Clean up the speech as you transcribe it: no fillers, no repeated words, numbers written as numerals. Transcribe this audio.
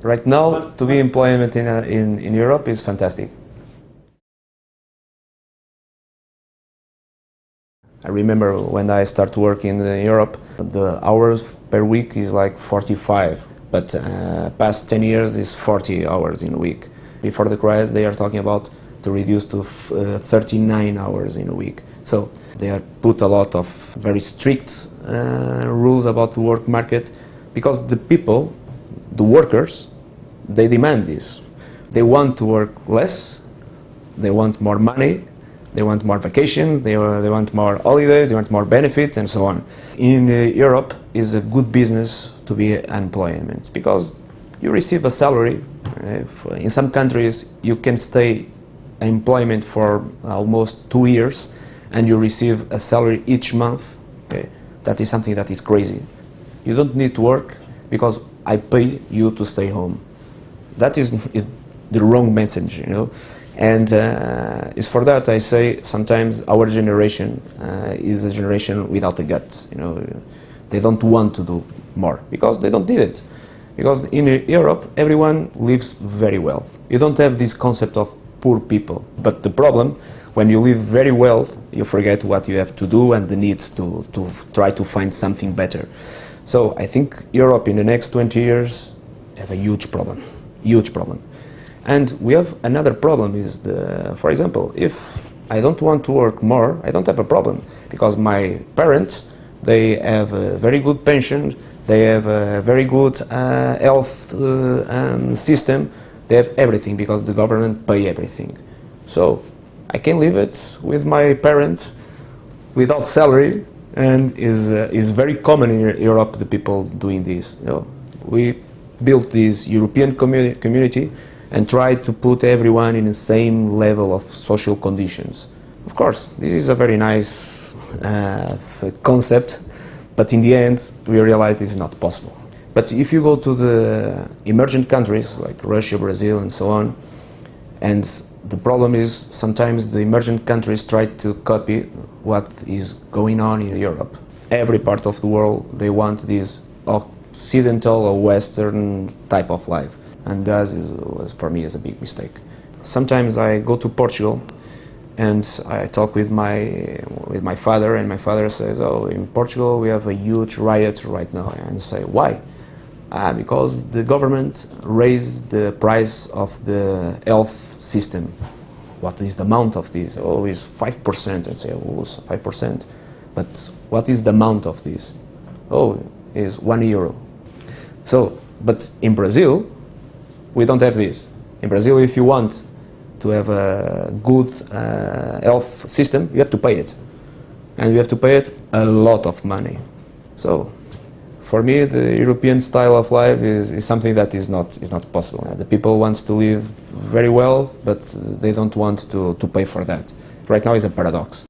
right now, to be employment in Europe is fantastic. I remember when I started working in Europe, the hours per week is like 45, but past 10 years is 40 hours in a week. Before the crisis, they are talking about to reduce to 39 hours in a week. So they have put a lot of very strict rules about the work market, because the people, the workers, they demand this. They want to work less, they want more money, they want more vacations, they want more holidays, they want more benefits, and so on. In Europe, is a good business to be unemployment, because you receive a salary. In some countries, you can stay employment for almost 2 years, and you receive a salary each month. Okay, that is something that is crazy. You don't need to work because I pay you to stay home. That is the wrong message, you know. And it's for that I say sometimes our generation is a generation without a gut. You know, they don't want to do more because they don't need it. Because in Europe, everyone lives very well. You don't have this concept of poor people. But the problem, when you live very well, you forget what you have to do and the needs to try to find something better. So I think Europe in the next 20 years have a huge problem. And we have another problem is, for example, if I don't want to work more, I don't have a problem, because my parents, they have a very good pension, they have a very good health system, they have everything because the government pay everything. So I can live it with my parents without salary, and is very common in Europe, the people doing this. You know, we built this European community and try to put everyone in the same level of social conditions. Of course, this is a very nice concept, but in the end, we realize this is not possible. But if you go to the emergent countries like Russia, Brazil, and so on, and the problem is sometimes the emergent countries try to copy what is going on in Europe. Every part of the world, they want this occidental or Western type of life. And that for me is a big mistake. Sometimes I go to Portugal and I talk with my father, and my father says, "Oh, in Portugal we have a huge riot right now." And I say, "Why?" Because the government raised the price of the health system. What is the amount of this? Oh, it's 5%. I say, "Oh, 5%. But what is the amount of this?" "Oh, it's €1." So, but in Brazil, we don't have this. In Brazil, if you want to have a good health system, you have to pay it. And you have to pay it a lot of money. So, for me, the European style of life is something that is not possible. The people want to live very well, but they don't want to pay for that. Right now is a paradox.